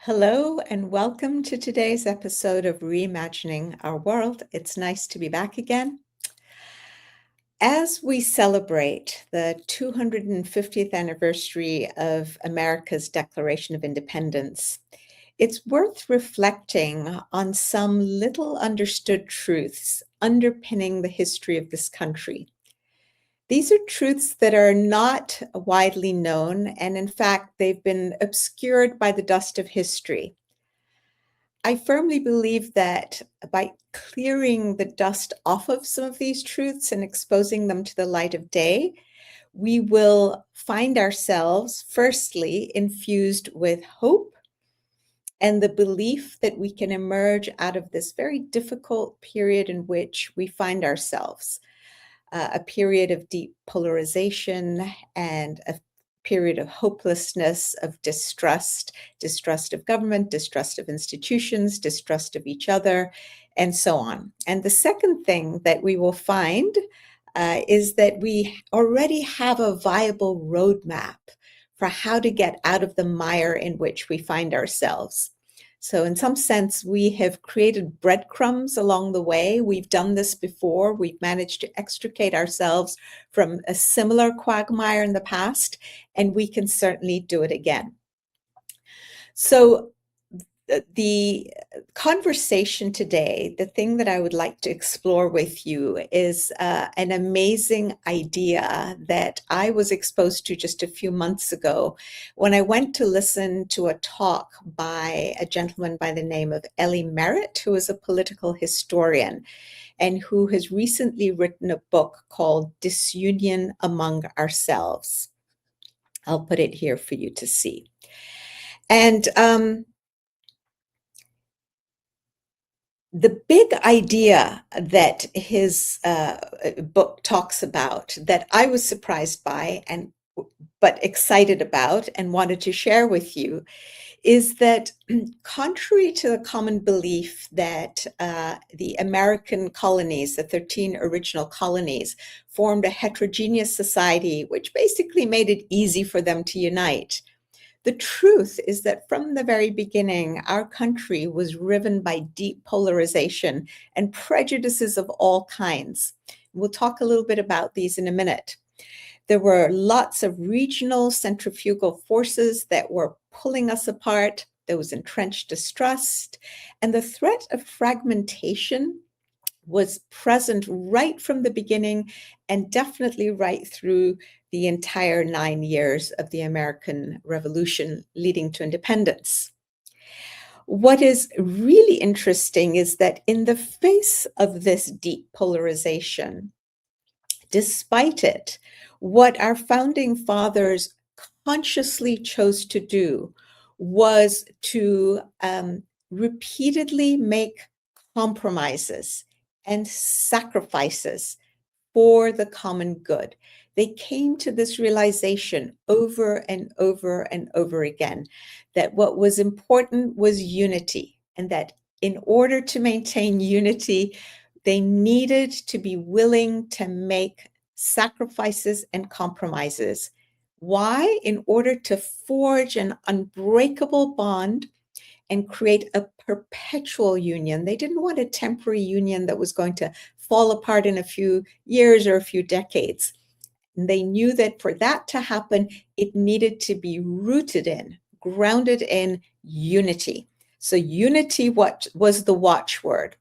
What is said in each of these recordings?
Hello and welcome to today's episode of Reimagining Our World. It's nice to be back again. As we celebrate the 250th anniversary of America's Declaration of Independence, it's worth reflecting on some little understood truths underpinning the history of this country. These are truths that are not widely known, and in fact, they've been obscured by the dust of history. I firmly believe that by clearing the dust off of some of these truths and exposing them to the light of day, we will find ourselves, firstly, infused with hope and the belief that we can emerge out of this very difficult period in which we find ourselves, a period of deep polarization and a period of hopelessness, of distrust of government, distrust of institutions, distrust of each other, and so on. And the second thing that we will find is that we already have a viable roadmap for how to get out of the mire in which we find ourselves. So in some sense, we have created breadcrumbs along the way. We've done this before. We've managed to extricate ourselves from a similar quagmire in the past, and we can certainly do it again. So the conversation today, the thing that I would like to explore with you is an amazing idea that I was exposed to just a few months ago when I went to listen to a talk by a gentleman by the name of Elie Merritt, who is a political historian and who has recently written a book called Disunion Among Ourselves. I'll put it here for you to see. And the big idea that his book talks about that I was surprised by but excited about and wanted to share with you is that contrary to the common belief that the American colonies, the 13 original colonies, formed a heterogeneous society which basically made it easy for them to unite, the truth is that from the very beginning, our country was riven by deep polarization and prejudices of all kinds. We'll talk a little bit about these in a minute. There were lots of regional centrifugal forces that were pulling us apart. There was entrenched distrust, and the threat of fragmentation was present right from the beginning and definitely right through the entire 9 years of the American Revolution leading to independence. What is really interesting is that in the face of this deep polarization, despite it, what our founding fathers consciously chose to do was to repeatedly make compromises and sacrifices for the common good. They came to this realization over and over and over again that what was important was unity, and that in order to maintain unity, they needed to be willing to make sacrifices and compromises. Why? In order to forge an unbreakable bond and create a perpetual union. They didn't want a temporary union that was going to fall apart in a few years or a few decades. And they knew that for that to happen, it needed to be rooted in, grounded in unity. So unity was the watchword.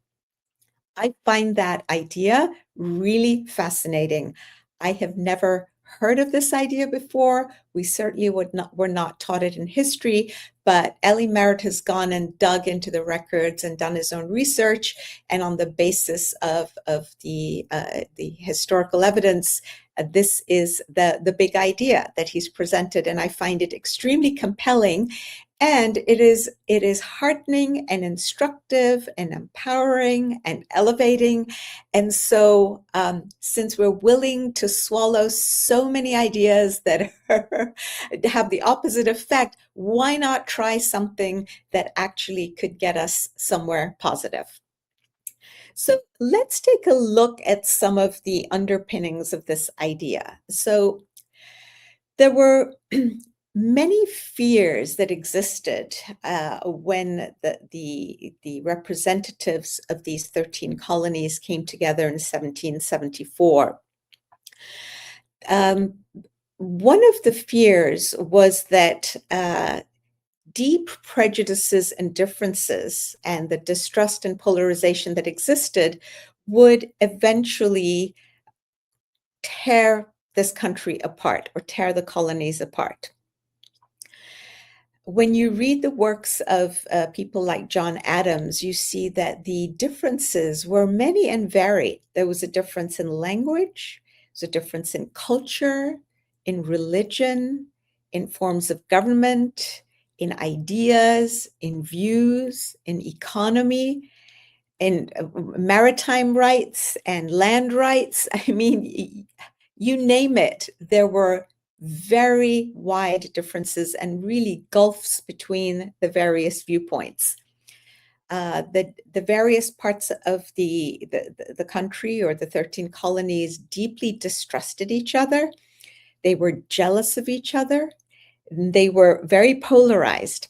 I find that idea really fascinating. I have never heard of this idea before. We certainly were not taught it in history, but Elie Merritt has gone and dug into the records and done his own research. And on the basis of the historical evidence, this is the big idea that he's presented. And I find it extremely compelling. And it is heartening and instructive and empowering and elevating. And so since we're willing to swallow so many ideas that have the opposite effect, why not try something that actually could get us somewhere positive? So let's take a look at some of the underpinnings of this idea. So there were many fears that existed when the representatives of these 13 colonies came together in 1774. One of the fears was that deep prejudices and differences and the distrust and polarization that existed would eventually tear this country apart or tear the colonies apart. When you read the works of people like John Adams, you see that the differences were many and varied. There was a difference in language, there was a difference in culture, in religion, in forms of government, in ideas, in views, in economy, in maritime rights and land rights. I mean, you name it, there were very wide differences and really gulfs between the various viewpoints. The various parts of the country or the 13 colonies deeply distrusted each other. They were jealous of each other. They were very polarized.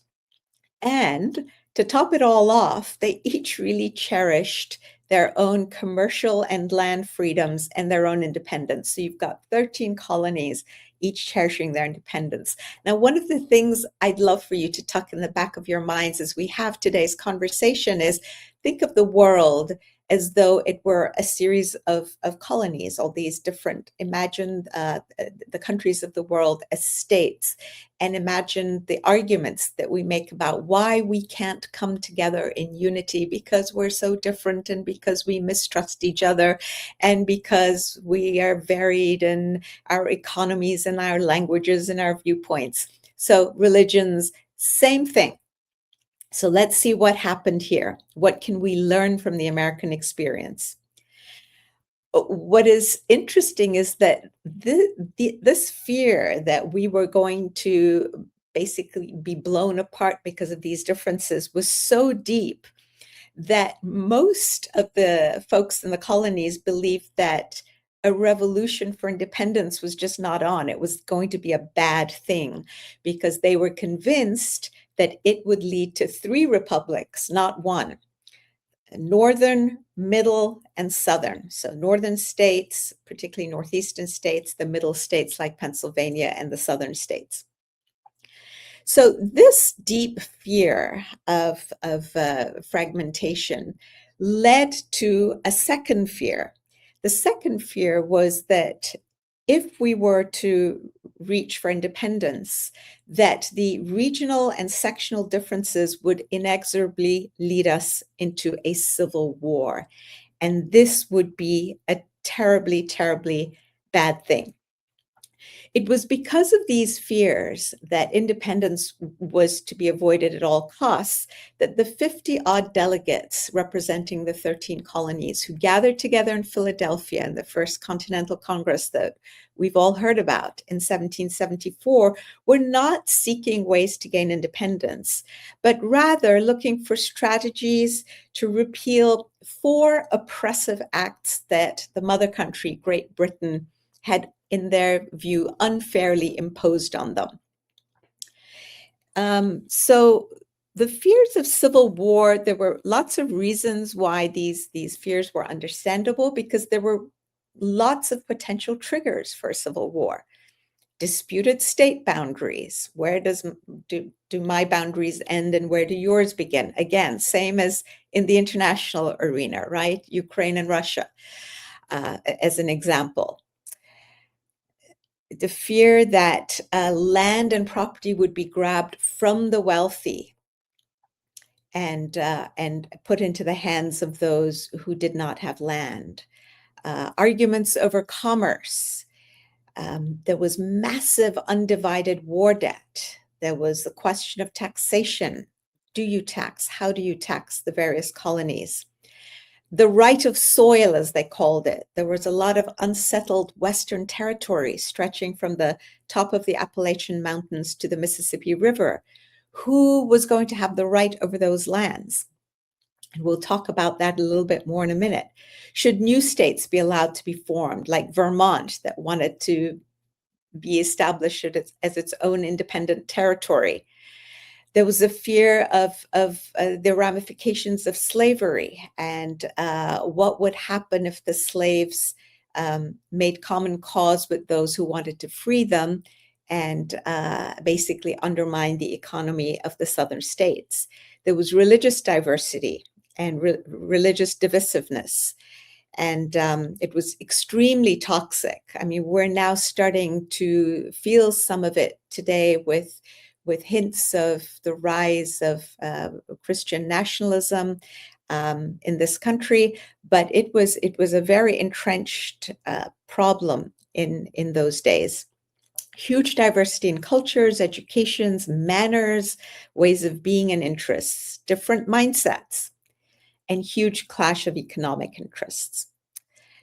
And to top it all off, they each really cherished their own commercial and land freedoms and their own independence. So you've got 13 colonies, each cherishing their independence. Now, one of the things I'd love for you to tuck in the back of your minds as we have today's conversation is think of the world as though it were a series of colonies, all these different, imagine the countries of the world as states, and imagine the arguments that we make about why we can't come together in unity because we're so different and because we mistrust each other and because we are varied in our economies and our languages and our viewpoints. So religions, same thing. So let's see what happened here. What can we learn from the American experience? What is interesting is that this fear that we were going to basically be blown apart because of these differences was so deep that most of the folks in the colonies believed that a revolution for independence was just not on. It was going to be a bad thing because they were convinced that it would lead to 3 republics, not one. Northern, middle, and southern. So northern states, particularly northeastern states, the middle states like Pennsylvania, and the southern states. So this deep fear of fragmentation led to a second fear. The second fear was that if we were to reach for independence, that the regional and sectional differences would inexorably lead us into a civil war. And this would be a terribly, terribly bad thing. It was because of these fears that independence was to be avoided at all costs that the 50-odd delegates representing the 13 colonies who gathered together in Philadelphia in the first Continental Congress that we've all heard about in 1774 were not seeking ways to gain independence, but rather looking for strategies to repeal 4 oppressive acts that the mother country, Great Britain, had, in their view, unfairly imposed on them. So the fears of civil war, there were lots of reasons why these fears were understandable, because there were lots of potential triggers for civil war. Disputed state boundaries. Where do my boundaries end and where do yours begin? Again, same as in the international arena, right? Ukraine and Russia, as an example. The fear that land and property would be grabbed from the wealthy and put into the hands of those who did not have land. Arguments over commerce. There was massive undivided war debt. There was the question of taxation. Do you tax? How do you tax the various colonies? The right of soil, as they called it. There was a lot of unsettled Western territory stretching from the top of the Appalachian Mountains to the Mississippi River. Who was going to have the right over those lands? And we'll talk about that a little bit more in a minute. Should new states be allowed to be formed, like Vermont, that wanted to be established as its own independent territory. There was a fear of the ramifications of slavery and what would happen if the slaves made common cause with those who wanted to free them and basically undermine the economy of the southern states. There was religious diversity and religious divisiveness. And it was extremely toxic. I mean, we're now starting to feel some of it today with hints of the rise of Christian nationalism in this country, but it was a very entrenched problem in those days. Huge diversity in cultures, educations, manners, ways of being and interests, different mindsets, and huge clash of economic interests.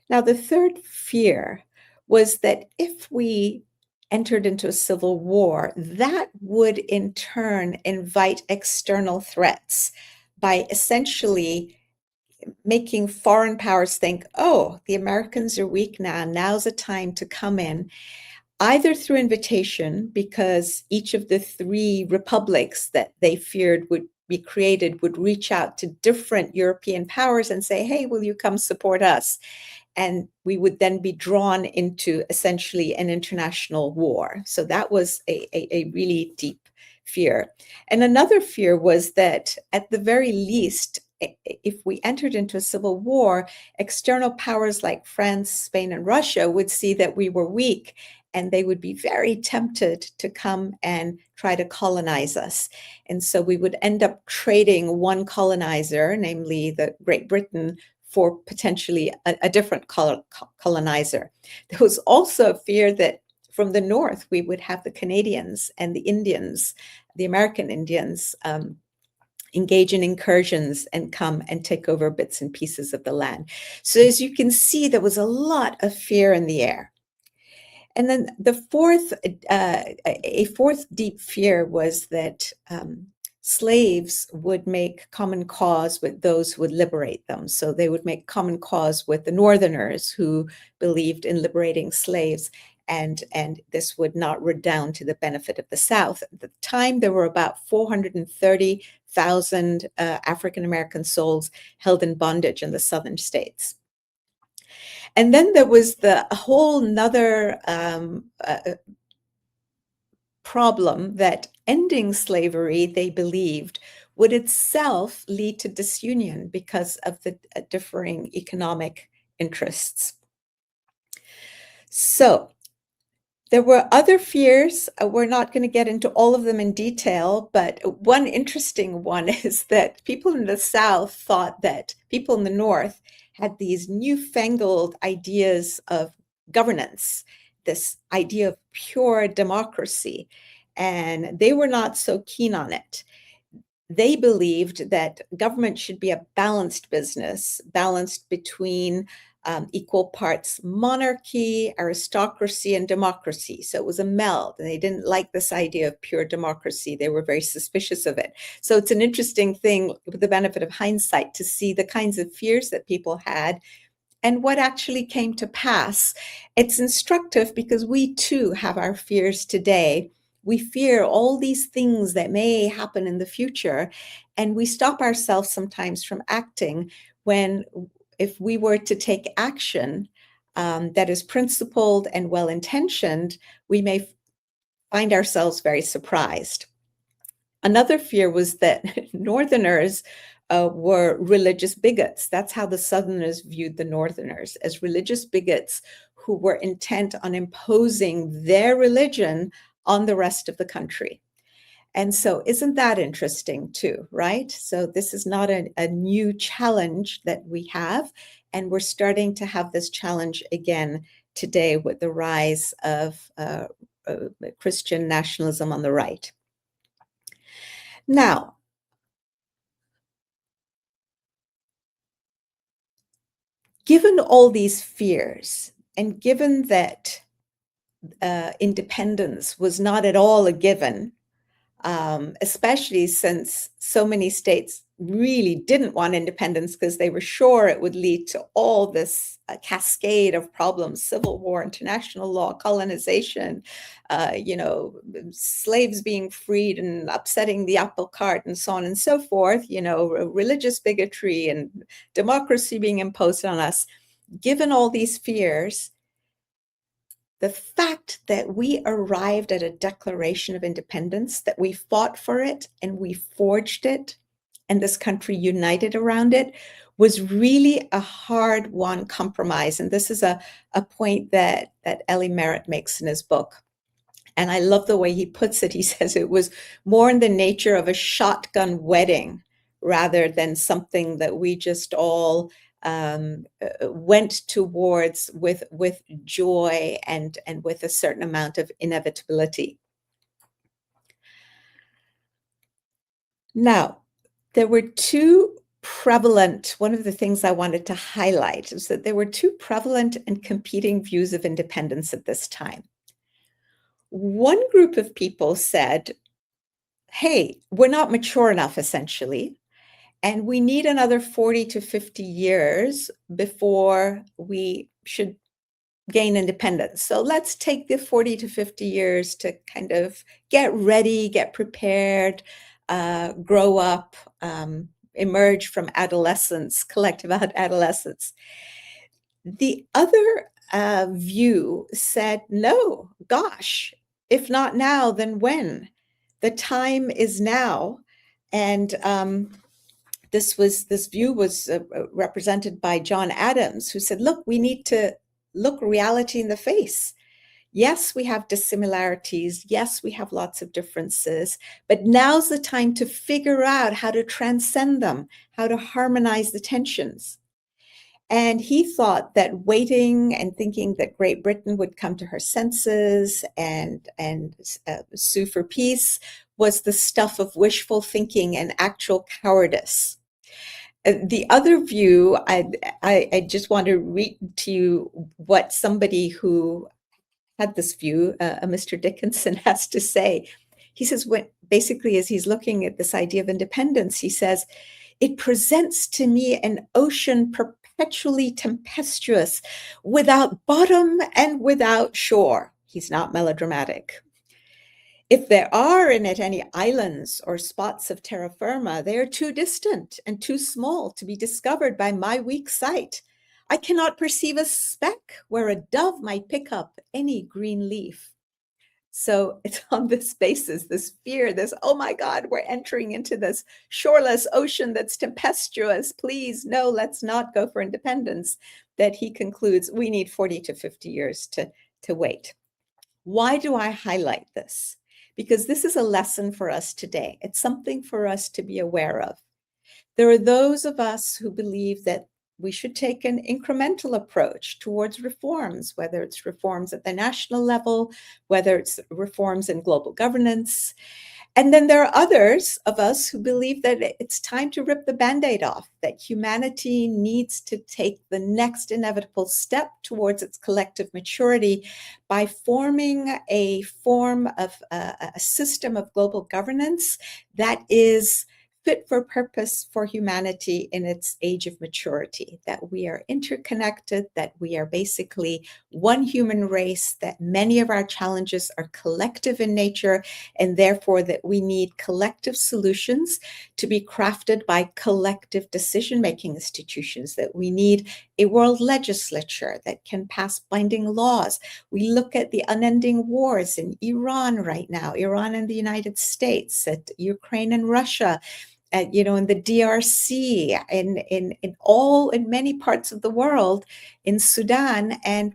Now, the third fear was that if we entered into a civil war, that would in turn invite external threats by essentially making foreign powers think, oh, the Americans are weak now, now's the time to come in, either through invitation, because each of the three republics that they feared would be created would reach out to different European powers and say, hey, will you come support us? And we would then be drawn into essentially an international war. So that was a really deep fear. And another fear was that at the very least, if we entered into a civil war, external powers like France, Spain, and Russia would see that we were weak, and they would be very tempted to come and try to colonize us. And so we would end up trading one colonizer, namely the Great Britain, for potentially a different colonizer. There was also a fear that from the north, we would have the Canadians and the Indians, the American Indians, engage in incursions and come and take over bits and pieces of the land. So as you can see, there was a lot of fear in the air. And then a fourth deep fear was that slaves would make common cause with those who would liberate them. So they would make common cause with the Northerners who believed in liberating slaves, and this would not redound to the benefit of the South. At the time, there were about 430,000 African American souls held in bondage in the southern states. And then there was the whole nother problem that ending slavery, they believed, would itself lead to disunion because of the differing economic interests. So there were other fears. We're not going to get into all of them in detail, but one interesting one is that people in the South thought that people in the North had these newfangled ideas of governance, this idea of pure democracy, and they were not so keen on it. They believed that government should be a balanced business, balanced between equal parts monarchy, aristocracy, and democracy. So it was a meld. And they didn't like this idea of pure democracy. They were very suspicious of it. So it's an interesting thing, with the benefit of hindsight, to see the kinds of fears that people had and what actually came to pass. It's instructive because we too have our fears today. We fear all these things that may happen in the future, and we stop ourselves sometimes from acting when, if we were to take action that is principled and well-intentioned, we may find ourselves very surprised. Another fear was that Northerners were religious bigots. That's how the Southerners viewed the Northerners, as religious bigots who were intent on imposing their religion on the rest of the country. And so isn't that interesting too, right? So this is not a new challenge that we have, and we're starting to have this challenge again today with the rise of Christian nationalism on the right. Now, given all these fears, and given that independence was not at all a given, especially since so many states really didn't want independence because they were sure it would lead to all this cascade of problems: civil war, international law, colonization, slaves being freed and upsetting the apple cart, and so on and so forth, religious bigotry and democracy being imposed on us. Given all these fears, the fact that we arrived at a Declaration of Independence, that we fought for it and we forged it, and this country united around it, was really a hard-won compromise. And this is a point that Elie Merritt makes in his book. And I love the way he puts it. He says it was more in the nature of a shotgun wedding rather than something that we just all went towards with joy and with a certain amount of inevitability. Now, there were two prevalent, one of the things I wanted to highlight is that there were two prevalent and competing views of independence at this time. One group of people said, hey, we're not mature enough, essentially, and we need another 40 to 50 years before we should gain independence. So let's take the 40 to 50 years to kind of get ready, get prepared, grow up, emerge from adolescence, collective adolescence. The other view said, no, gosh, if not now, then when? The time is now. And this view was represented by John Adams, who said, look, we need to look reality in the face. Yes, we have dissimilarities. Yes, we have lots of differences, but now's the time to figure out how to transcend them, how to harmonize the tensions. And he thought that waiting and thinking that Great Britain would come to her senses and sue for peace was the stuff of wishful thinking and actual cowardice. The other view, I just want to read to you what somebody who had this view, Mr. Dickinson, has to say. He says, basically, as he's looking at this idea of independence, he says, it presents to me an ocean perpetually tempestuous, without bottom and without shore. He's not melodramatic. If there are in it any islands or spots of terra firma, they are too distant and too small to be discovered by my weak sight. I cannot perceive a speck where a dove might pick up any green leaf. So it's on this basis, this fear, this, oh my God, we're entering into this shoreless ocean that's tempestuous. Please, no, let's not go for independence, that he concludes we need 40 to 50 years to wait. Why do I highlight this? Because this is a lesson for us today. It's something for us to be aware of. There are those of us who believe that we should take an incremental approach towards reforms, whether it's reforms at the national level, whether it's reforms in global governance. And then there are others of us who believe that it's time to rip the Band-Aid off, that humanity needs to take the next inevitable step towards its collective maturity by forming a form of a system of global governance that is fit for purpose for humanity in its age of maturity, that we are interconnected, that we are basically one human race, that many of our challenges are collective in nature, and therefore that we need collective solutions to be crafted by collective decision-making institutions, that we need a world legislature that can pass binding laws. We look at the unending wars in Iran right now, Iran and the United States, at Ukraine and Russia, in the DRC, in many parts of the world, in Sudan, and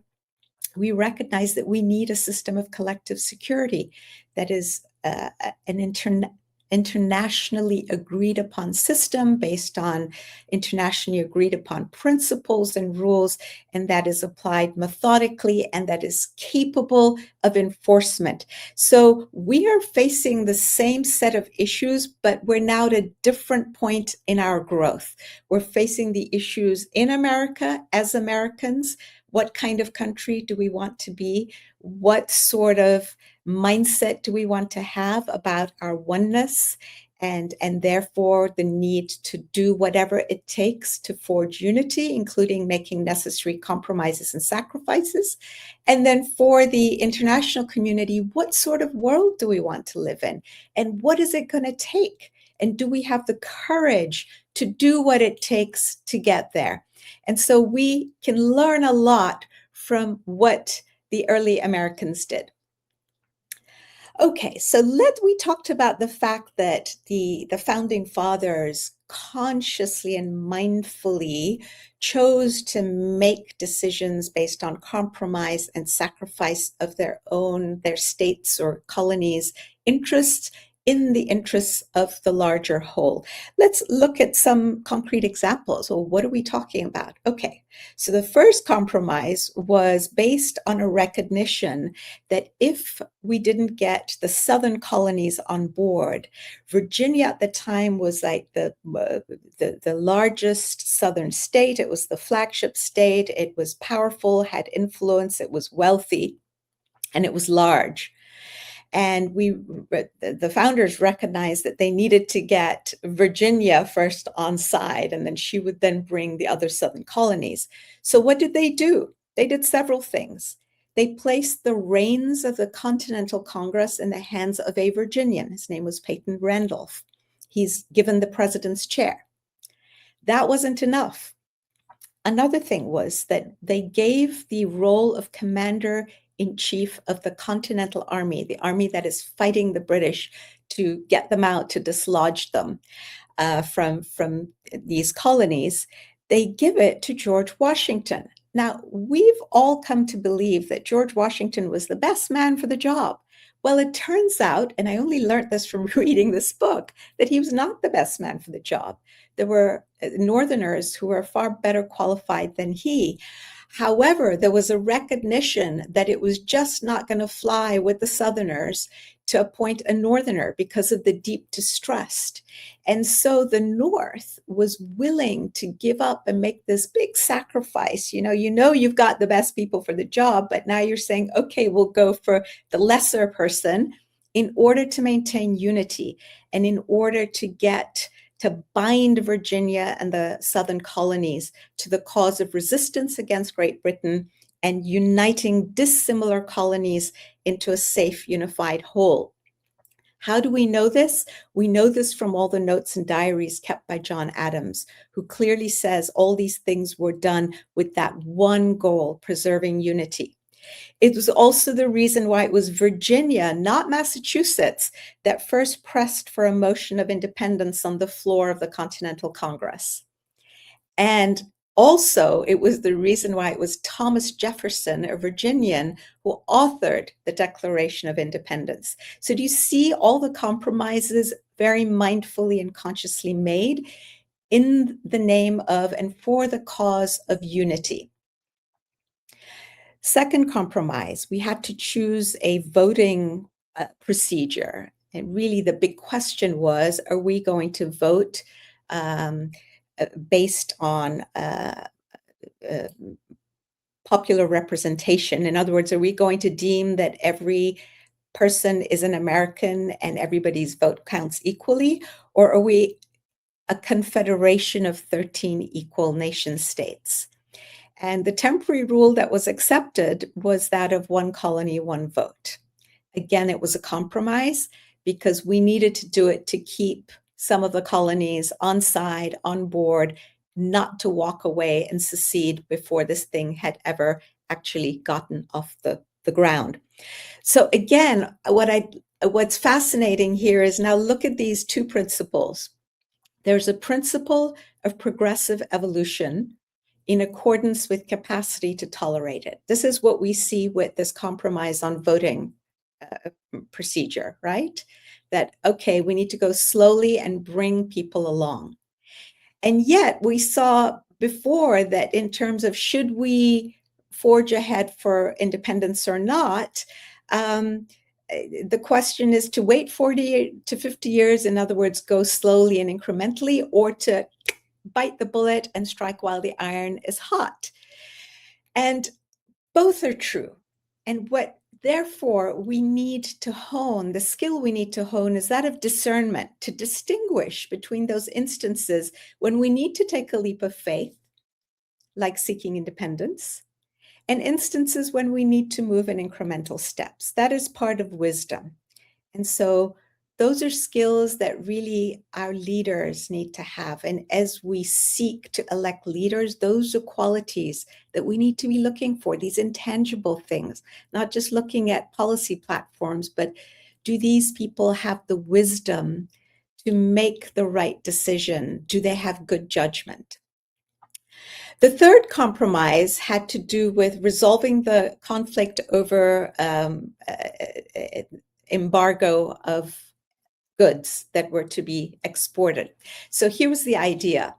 we recognize that we need a system of collective security that is an internationally agreed upon system based on internationally agreed upon principles and rules, and that is applied methodically and that is capable of enforcement. So we are facing the same set of issues, but we're now at a different point in our growth. We're facing the issues in America as Americans. What kind of country do we want to be? What sort of mindset do we want to have about our oneness? and therefore the need to do whatever it takes to forge unity, including making necessary compromises and sacrifices. And then for the international community, what sort of world do we want to live in? And what is it going to take? And do we have the courage to do what it takes to get there? And so we can learn a lot from what the early Americans did. Okay, so we talked about the fact that the founding fathers consciously and mindfully chose to make decisions based on compromise and sacrifice of their states or colonies' interests in the interests of the larger whole. Let's look at some concrete examples. Well, what are we talking about? Okay, so the first compromise was based on a recognition that if we didn't get the southern colonies on board, Virginia at the time was like the largest southern state. It was the flagship state. It was powerful, had influence, it was wealthy, and it was large. And the founders recognized that they needed to get Virginia first on side, and then she would then bring the other southern colonies. So what did they do? They did several things. They placed the reins of the Continental Congress in the hands of a Virginian. His name was Peyton Randolph. He's given the president's chair. That wasn't enough. Another thing was that they gave the role of commander-in-chief of the Continental Army, the army that is fighting the British to get them out, to dislodge them from these colonies. They give it to George Washington. Now, we've all come to believe that George Washington was the best man for the job. Well, it turns out, and I only learned this from reading this book, that he was not the best man for the job. There were Northerners who were far better qualified than he. However, there was a recognition that it was just not going to fly with the Southerners to appoint a Northerner because of the deep distrust. And so the North was willing to give up and make this big sacrifice. You know, you've got the best people for the job, but now you're saying, okay, we'll go for the lesser person in order to maintain unity and in order to bind Virginia and the southern colonies to the cause of resistance against Great Britain and uniting dissimilar colonies into a safe, unified whole. How do we know this? We know this from all the notes and diaries kept by John Adams, who clearly says all these things were done with that one goal, preserving unity. It was also the reason why it was Virginia, not Massachusetts, that first pressed for a motion of independence on the floor of the Continental Congress. And also, it was the reason why it was Thomas Jefferson, a Virginian, who authored the Declaration of Independence. So do you see all the compromises very mindfully and consciously made in the name of and for the cause of unity? Second compromise, we had to choose a voting procedure. And really the big question was, are we going to vote based on popular representation? In other words, are we going to deem that every person is an American and everybody's vote counts equally? Or are we a confederation of 13 equal nation states? And the temporary rule that was accepted was that of one colony, one vote. Again, it was a compromise because we needed to do it to keep some of the colonies on side, on board, not to walk away and secede before this thing had ever actually gotten off the ground. So again, what's fascinating here is now look at these two principles. There's a principle of progressive evolution in accordance with capacity to tolerate it. This is what we see with this compromise on voting procedure, right? That, okay, we need to go slowly and bring people along. And yet we saw before that in terms of should we forge ahead for independence or not, the question is to wait 40 to 50 years, in other words, go slowly and incrementally, or to bite the bullet and strike while the iron is hot. And both are true. And what Therefore, we need to hone, the skill we need to hone is that of discernment, to distinguish between those instances when we need to take a leap of faith, like seeking independence, and instances when we need to move in incremental steps. That is part of wisdom. And so those are skills that really our leaders need to have. And as we seek to elect leaders, those are qualities that we need to be looking for, these intangible things, not just looking at policy platforms, but do these people have the wisdom to make the right decision? Do they have good judgment? The third compromise had to do with resolving the conflict over embargo of goods that were to be exported. So here was the idea.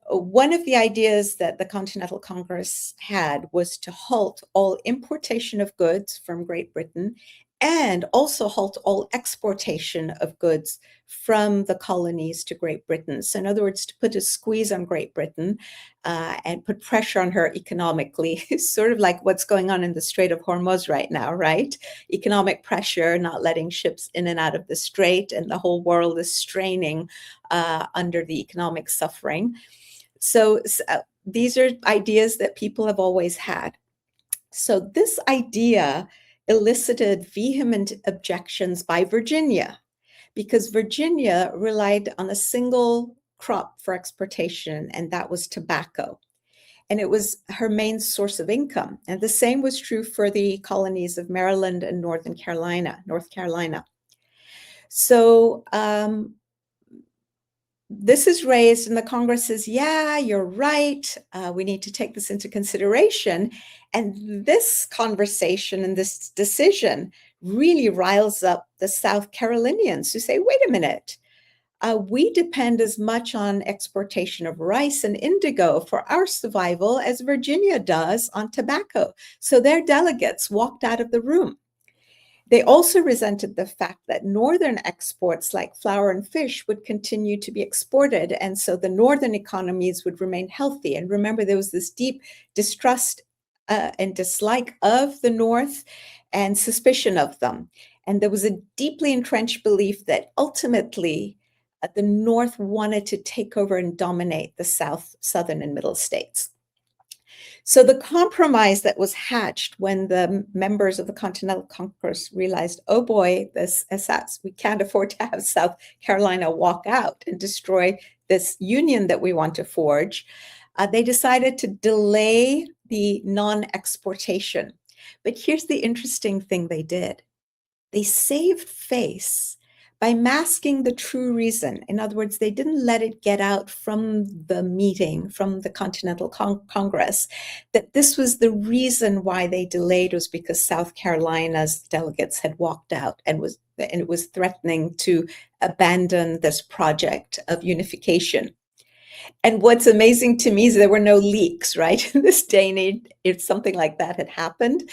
One of the ideas that the Continental Congress had was to halt all importation of goods from Great Britain and also halt all exportation of goods from the colonies to Great Britain. So, in other words, to put a squeeze on Great Britain and put pressure on her economically, sort of like what's going on in the Strait of Hormuz right now, right? Economic pressure, not letting ships in and out of the strait, and the whole world is straining under the economic suffering. So these are ideas that people have always had. So this idea elicited vehement objections by Virginia, because Virginia relied on a single crop for exportation, and that was tobacco. And it was her main source of income. And the same was true for the colonies of Maryland and North Carolina. So this is raised, and the Congress says, yeah, you're right. We need to take this into consideration. And this conversation and this decision really riles up the South Carolinians who say, wait a minute, we depend as much on exportation of rice and indigo for our survival as Virginia does on tobacco. So their delegates walked out of the room. They also resented the fact that northern exports like flour and fish would continue to be exported, and so the northern economies would remain healthy. And remember, there was this deep distrust and dislike of the North and suspicion of them. And there was a deeply entrenched belief that ultimately the North wanted to take over and dominate the southern and middle states. So the compromise that was hatched when the members of the Continental Congress realized, oh boy, we can't afford to have South Carolina walk out and destroy this union that we want to forge, they decided to delay the non-exportation. But here's the interesting thing they did. They saved face by masking the true reason. In other words, they didn't let it get out from the meeting, from the Continental Congress, that this was the reason why they delayed was because South Carolina's delegates had walked out and it was threatening to abandon this project of unification. And what's amazing to me is there were no leaks, right? In this day and age, if something like that had happened,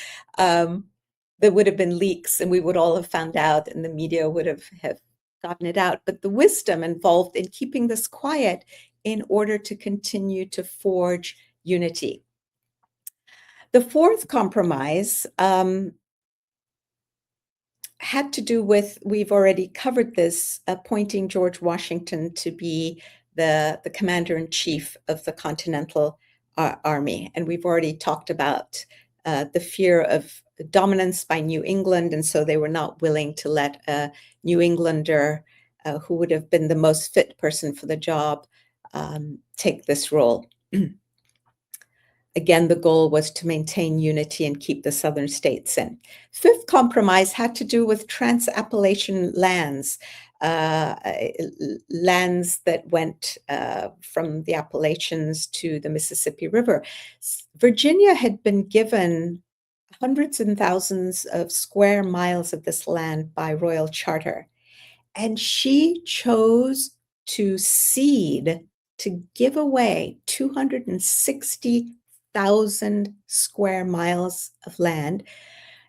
there would have been leaks and we would all have found out and the media would have gotten it out. But the wisdom involved in keeping this quiet in order to continue to forge unity. The fourth compromise had to do with, we've already covered this, appointing George Washington to be the commander-in-chief of the Continental Army. And we've already talked about the fear of dominance by New England, and so they were not willing to let a New Englander who would have been the most fit person for the job take this role. Again, the goal was to maintain unity and keep the southern states in. Fifth compromise had to do with Trans-Appalachian lands, lands that went from the Appalachians to the Mississippi River. Virginia had been given hundreds and thousands of square miles of this land by royal charter, and she chose to cede, to give away 260,000 square miles of land,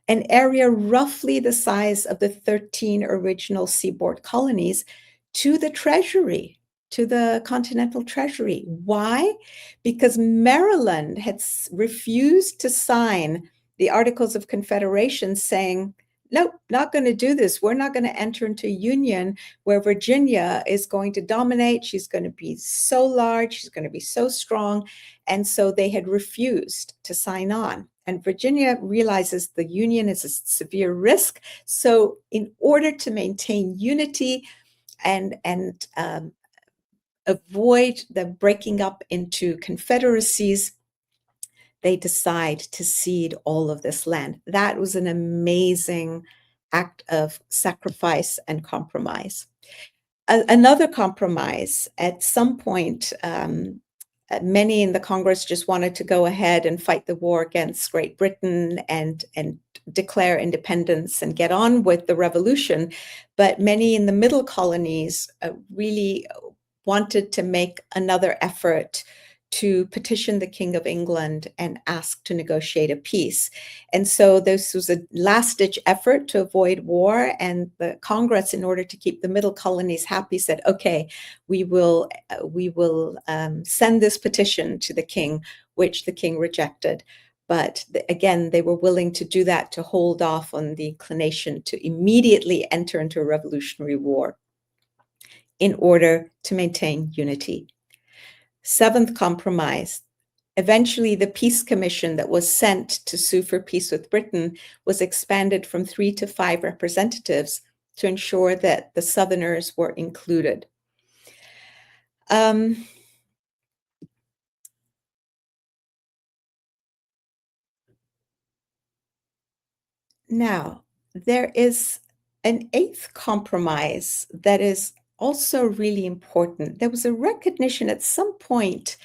an area roughly the size of the 13 original seaboard colonies, to the Treasury, to the Continental Treasury. Why? Because Maryland had refused to sign the Articles of Confederation saying, nope, not going to do this. We're not going to enter into a union where Virginia is going to dominate. She's going to be so large. She's going to be so strong. And so they had refused to sign on. And Virginia realizes the union is a severe risk. So in order to maintain unity and avoid the breaking up into confederacies, they decide to cede all of this land. That was an amazing act of sacrifice and compromise. Another compromise, at some point, many in the Congress just wanted to go ahead and fight the war against Great Britain and declare independence and get on with the revolution. But many in the middle colonies really wanted to make another effort to petition the King of England and ask to negotiate a peace. And so this was a last-ditch effort to avoid war, and the Congress, in order to keep the middle colonies happy, said, okay, we will send this petition to the king, which the king rejected. But again, they were willing to do that to hold off on the inclination to immediately enter into a revolutionary war in order to maintain unity. Seventh compromise. Eventually, the peace commission that was sent to sue for peace with Britain was expanded from 3 to 5 representatives to ensure that the Southerners were included. Now, there is an eighth compromise that is also really important. There was a recognition at some point,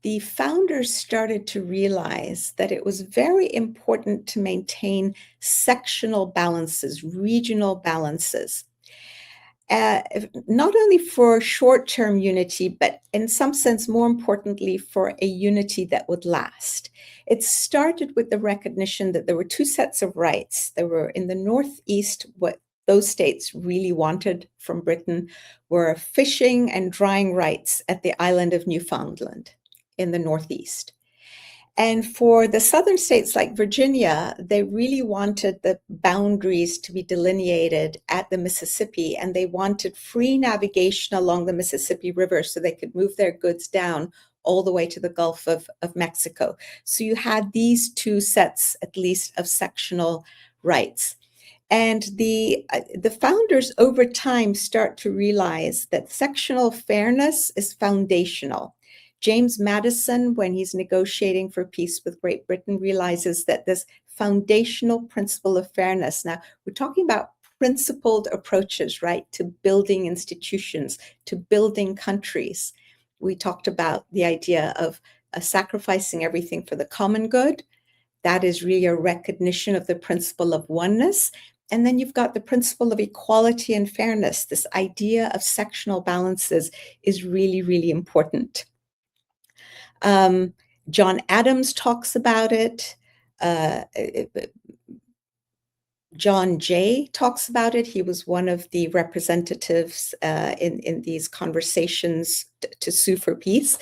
the founders started to realize that it was very important to maintain sectional balances, regional balances. Not only for short-term unity, but in some sense, more importantly, for a unity that would last. It started with the recognition that there were two sets of rights. There were in the Northeast, what those states really wanted from Britain were fishing and drying rights at the island of Newfoundland in the Northeast. And for the southern states like Virginia, they really wanted the boundaries to be delineated at the Mississippi, and they wanted free navigation along the Mississippi River so they could move their goods down all the way to the Gulf of Mexico. So you had these two sets, at least, of sectional rights. And the founders over time start to realize that sectional fairness is foundational. James Madison, when he's negotiating for peace with Great Britain, realizes that this foundational principle of fairness, now we're talking about principled approaches, right, to building institutions, to building countries. We talked about the idea of sacrificing everything for the common good. That is really a recognition of the principle of oneness. And then you've got the principle of equality and fairness. This idea of sectional balances is really, really important. John Adams talks about it. John Jay talks about it. He was one of the representatives in these conversations to sue for peace.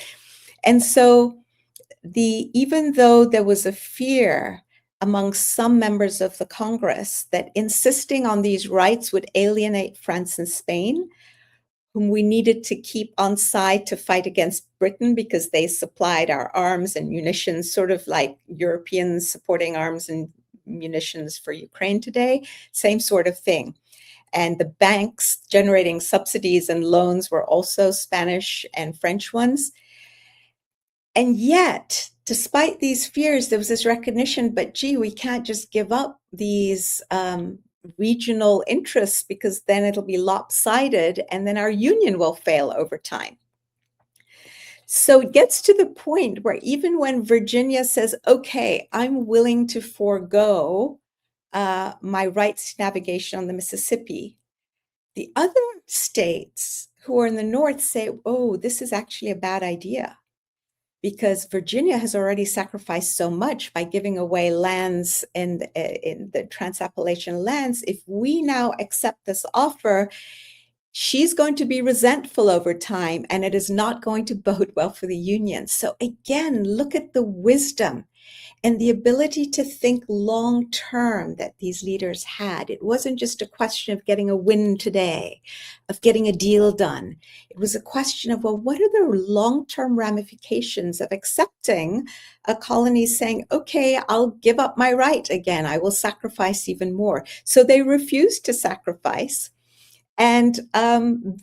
And so even though there was a fear among some members of the Congress that insisting on these rights would alienate France and Spain, whom we needed to keep on side to fight against Britain because they supplied our arms and munitions, sort of like Europeans supporting arms and munitions for Ukraine today, same sort of thing. And the banks generating subsidies and loans were also Spanish and French ones. And yet, despite these fears, there was this recognition, but gee, we can't just give up these regional interests because then it'll be lopsided and then our union will fail over time. So it gets to the point where even when Virginia says, okay, I'm willing to forego my rights to navigation on the Mississippi, the other states who are in the North say, oh, this is actually a bad idea, because Virginia has already sacrificed so much by giving away lands in the Trans-Appalachian lands. If we now accept this offer, she's going to be resentful over time, and it is not going to bode well for the Union. So again, look at the wisdom. and the ability to think long term that these leaders had. It wasn't just a question of getting a win today, of getting a deal done. It was a question of, well, what are the long term ramifications of accepting a colony saying, okay, I'll give up my right again, I will sacrifice even more. So they refused to sacrifice. And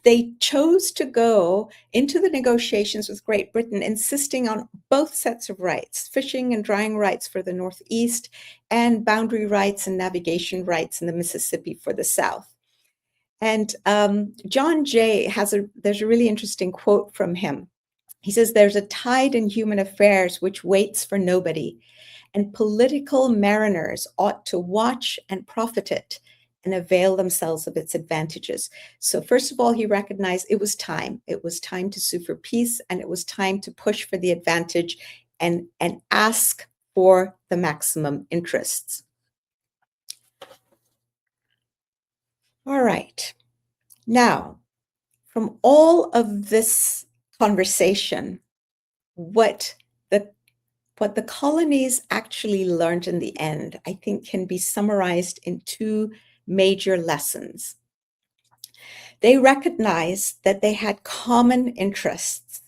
they chose to go into the negotiations with Great Britain, insisting on both sets of rights, fishing and drying rights for the Northeast, and boundary rights and navigation rights in the Mississippi for the South. And John Jay there's a really interesting quote from him. He says, "There's a tide in human affairs which waits for nobody, and political mariners ought to watch and profit it and avail themselves of its advantages." So first of all, he recognized it was time. It was time to sue for peace, and it was time to push for the advantage and ask for the maximum interests. All right. Now, from all of this conversation, what the colonies actually learned in the end, I think, can be summarized in two major lessons. They recognized that they had common interests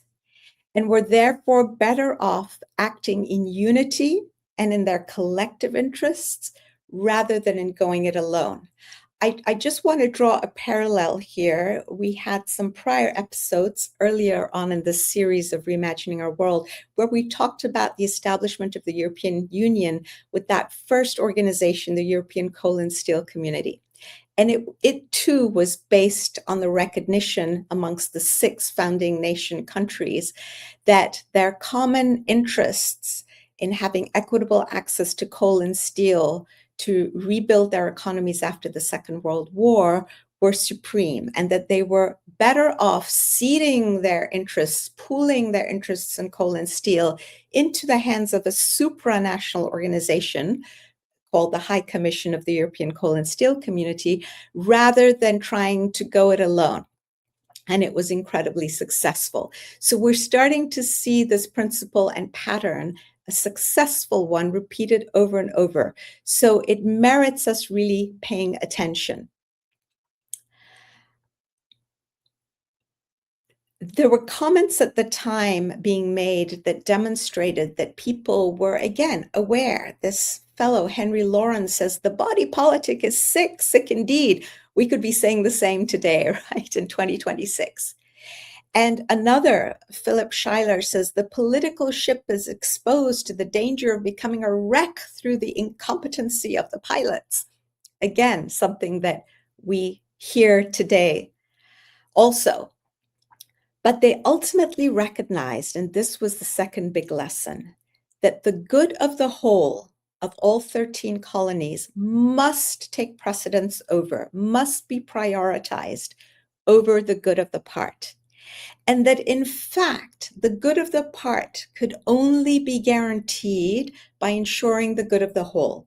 and were therefore better off acting in unity and in their collective interests rather than in going it alone. I just want to draw a parallel here. We had some prior episodes earlier on in this series of Reimagining Our World where we talked about the establishment of the European Union with that first organization, the European Coal and Steel Community. And it too was based on the recognition amongst the 6 founding nation countries that their common interests in having equitable access to coal and steel to rebuild their economies after the Second World War were supreme, and that they were better off ceding their interests, pooling their interests in coal and steel into the hands of a supranational organization called the High Commission of the European Coal and Steel Community, rather than trying to go it alone. And it was incredibly successful. So we're starting to see this principle and pattern, a successful one, repeated over and over. So it merits us really paying attention. There were comments at the time being made that demonstrated that people were, again, aware. This fellow, Henry Lawrence, says the body politic is sick, sick indeed. We could be saying the same today, right, in 2026. And another, Philip Schuyler, says the political ship is exposed to the danger of becoming a wreck through the incompetency of the pilots. Again, something that we hear today also. But they ultimately recognized, and this was the second big lesson, that the good of the whole of all 13 colonies must take precedence over, must be prioritized over the good of the part. And that in fact, the good of the part could only be guaranteed by ensuring the good of the whole.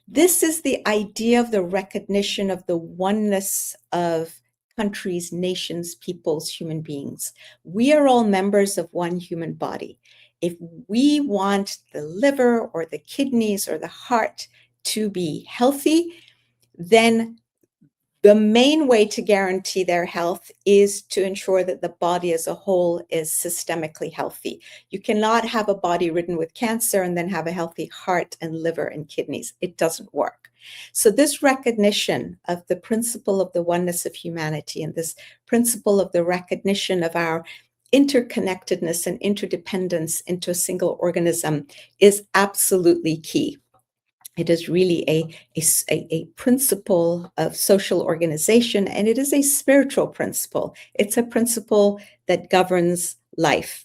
This is the idea of the recognition of the oneness of countries, nations, peoples, human beings. We are all members of one human body. If we want the liver or the kidneys or the heart to be healthy, then the main way to guarantee their health is to ensure that the body as a whole is systemically healthy. You cannot have a body ridden with cancer and then have a healthy heart and liver and kidneys. It doesn't work. So this recognition of the principle of the oneness of humanity and this principle of the recognition of our interconnectedness and interdependence into a single organism is absolutely key. It is really a principle of social organization, and it is a spiritual principle. It's a principle that governs life.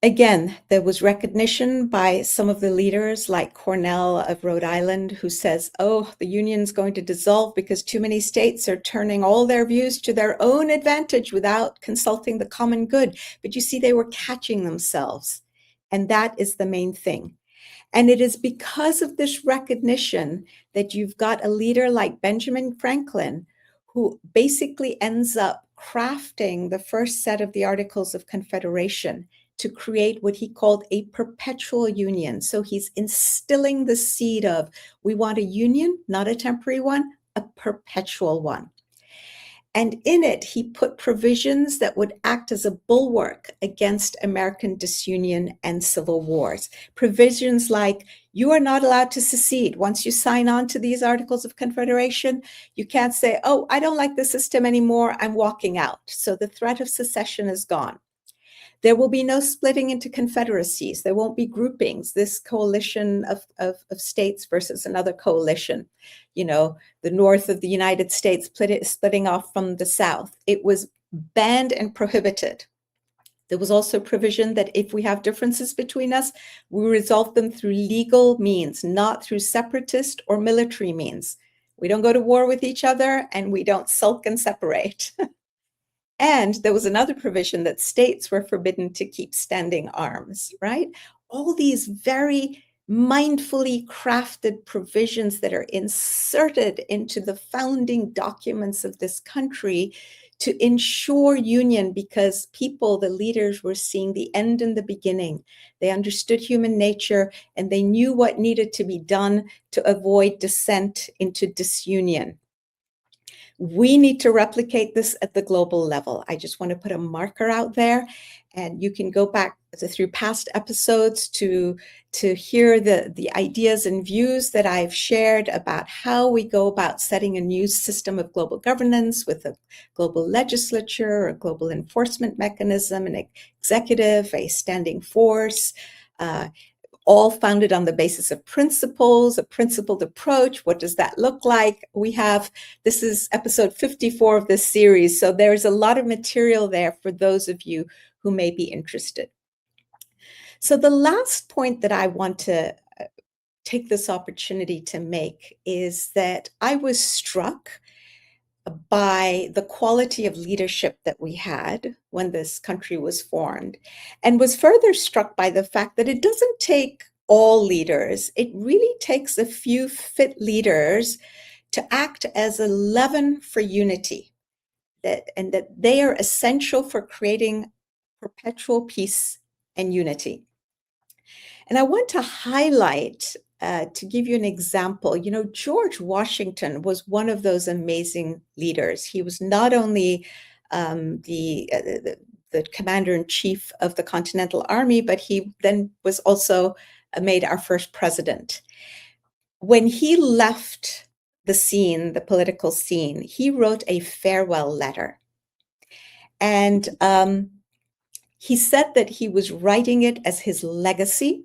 Again, there was recognition by some of the leaders like Cornell of Rhode Island, who says, oh, the union's going to dissolve because too many states are turning all their views to their own advantage without consulting the common good. But you see, they were catching themselves. And that is the main thing. And it is because of this recognition that you've got a leader like Benjamin Franklin, who basically ends up crafting the first set of the Articles of Confederation to create what he called a perpetual union. So he's instilling the seed of, we want a union, not a temporary one, a perpetual one. And in it, he put provisions that would act as a bulwark against American disunion and civil wars. Provisions like, you are not allowed to secede. Once you sign on to these Articles of Confederation, you can't say, oh, I don't like the system anymore, I'm walking out. So the threat of secession is gone. There will be no splitting into confederacies. There won't be groupings, this coalition of states versus another coalition. You know, the north of the United States splitting off from the south. It was banned and prohibited. There was also provision that if we have differences between us, we resolve them through legal means, not through separatist or military means. We don't go to war with each other, and we don't sulk and separate. And there was another provision that states were forbidden to keep standing arms, right? All these very mindfully crafted provisions that are inserted into the founding documents of this country to ensure union, because people, the leaders, were seeing the end in the beginning. They understood human nature, and they knew what needed to be done to avoid descent into disunion. We need to replicate this at the global level. I just want to put a marker out there, and you can go back through past episodes to hear the ideas and views that I've shared about how we go about setting a new system of global governance with a global legislature, a global enforcement mechanism, an executive, a standing force, all founded on the basis of principles, a principled approach. What does that look like? This is episode 54 of this series, so there's a lot of material there for those of you who may be interested. So the last point that I want to take this opportunity to make is that I was struck by the quality of leadership that we had when this country was formed, and was further struck by the fact that it doesn't take all leaders. It really takes a few fit leaders to act as a leaven for unity, and that they are essential for creating perpetual peace and unity. And I want to highlight, to give you an example, George Washington was one of those amazing leaders. He was not only the commander-in-chief of the Continental Army, but he then was also made our first president. When he left the political scene, he wrote a farewell letter. And he said that he was writing it as his legacy,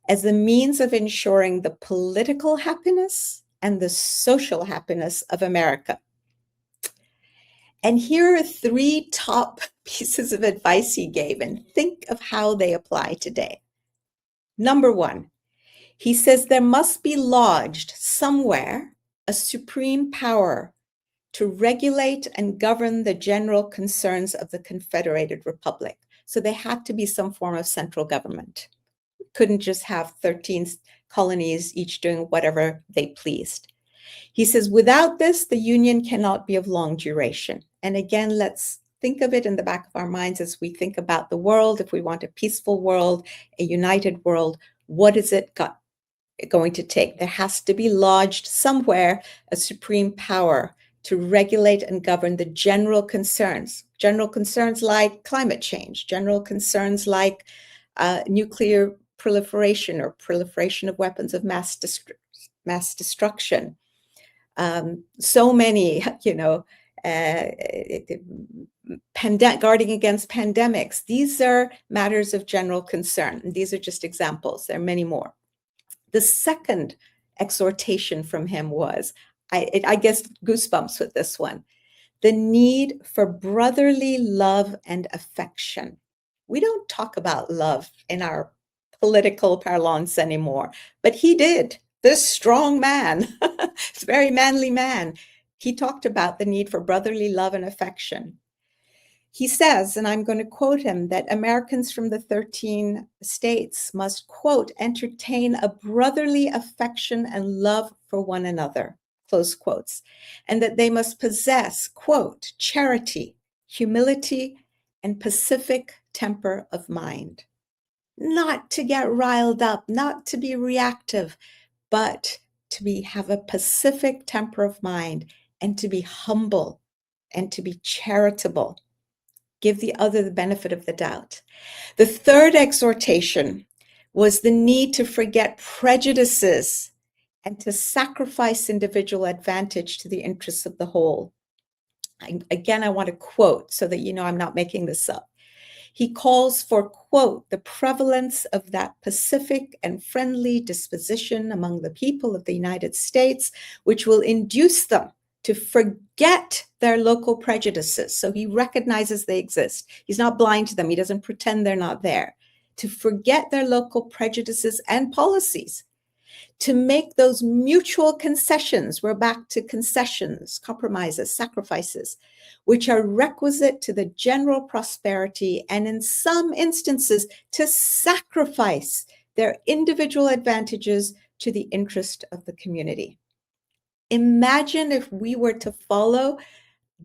as the means of ensuring the political happiness and the social happiness of America. And here are 3 top pieces of advice he gave, and think of how they apply today. Number 1, he says there must be lodged somewhere a supreme power to regulate and govern the general concerns of the Confederated Republic. So there had to be some form of central government. Couldn't just have 13 colonies, each doing whatever they pleased. He says, without this, the union cannot be of long duration. And again, let's think of it in the back of our minds as we think about the world. If we want a peaceful world, a united world, what is it going to take? There has to be lodged somewhere a supreme power to regulate and govern the general concerns like climate change, general concerns like nuclear proliferation or proliferation of weapons of mass destruction. So many, guarding against pandemics. These are matters of general concern. And these are just examples. There are many more. The second exhortation from him was, I guess goosebumps with this one, the need for brotherly love and affection. We don't talk about love in our political parlance anymore, but he did. This strong man, this very manly man, he talked about the need for brotherly love and affection. He says, and I'm going to quote him, that Americans from the 13 states must, quote, entertain a brotherly affection and love for one another, close quotes, and that they must possess, quote, charity, humility, and pacific temper of mind. Not to get riled up, not to be reactive, but to have a pacific temper of mind and to be humble and to be charitable. Give the other the benefit of the doubt. The third exhortation was the need to forget prejudices and to sacrifice individual advantage to the interests of the whole. Again, I want to quote so that you know I'm not making this up. He calls for, quote, the prevalence of that pacific and friendly disposition among the people of the United States, which will induce them to forget their local prejudices. So he recognizes they exist. He's not blind to them. He doesn't pretend they're not there. To forget their local prejudices and policies, to make those mutual concessions, we're back to concessions, compromises, sacrifices, which are requisite to the general prosperity, and in some instances, to sacrifice their individual advantages to the interest of the community. Imagine if we were to follow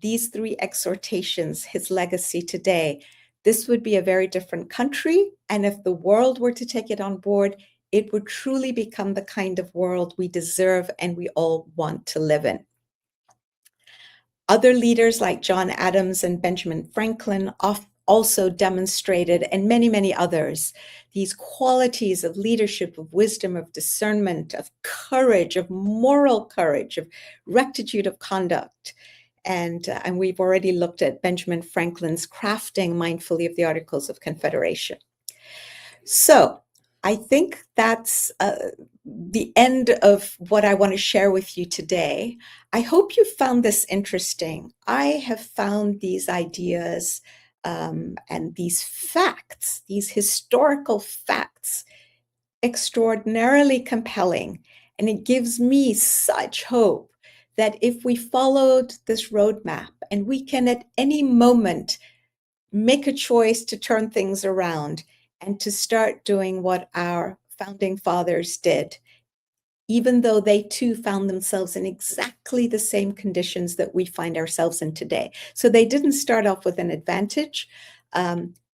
these three exhortations, his legacy today. This would be a very different country. And if the world were to take it on board, it would truly become the kind of world we deserve and we all want to live in. Other leaders like John Adams and Benjamin Franklin also demonstrated, and many, many others, these qualities of leadership, of wisdom, of discernment, of courage, of moral courage, of rectitude of conduct. And we've already looked at Benjamin Franklin's crafting mindfully of the Articles of Confederation. So I think that's the end of what I want to share with you today. I hope you found this interesting. I have found these ideas and these facts, these historical facts, extraordinarily compelling. And it gives me such hope that if we followed this roadmap and we can at any moment make a choice to turn things around and to start doing what our founding fathers did, even though they too found themselves in exactly the same conditions that we find ourselves in today. So they didn't start off with an advantage.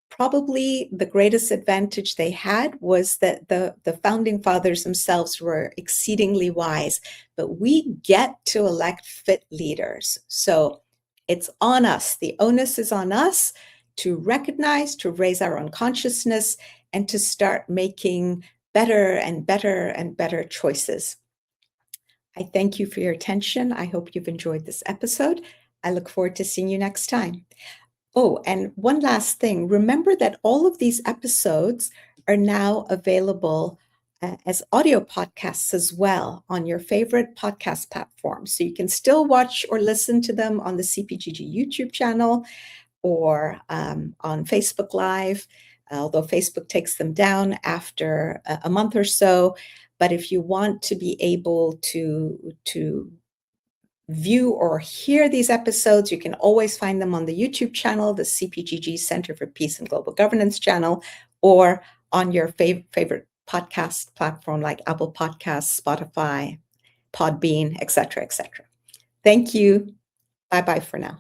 Probably the greatest advantage they had was that the founding fathers themselves were exceedingly wise, but we get to elect fit leaders. So it's on us. The onus is on us to recognize, to raise our own consciousness, and to start making better and better and better choices. I thank you for your attention. I hope you've enjoyed this episode. I look forward to seeing you next time. Oh, and one last thing. Remember that all of these episodes are now available as audio podcasts as well on your favorite podcast platform. So you can still watch or listen to them on the CPGG YouTube channel or on Facebook Live, although Facebook takes them down after a month or so. But if you want to be able to view or hear these episodes, you can always find them on the YouTube channel, the CPGG Center for Peace and Global Governance channel, or on your favorite podcast platform like Apple Podcasts, Spotify, Podbean, etc., etc. Thank you. Bye-bye for now.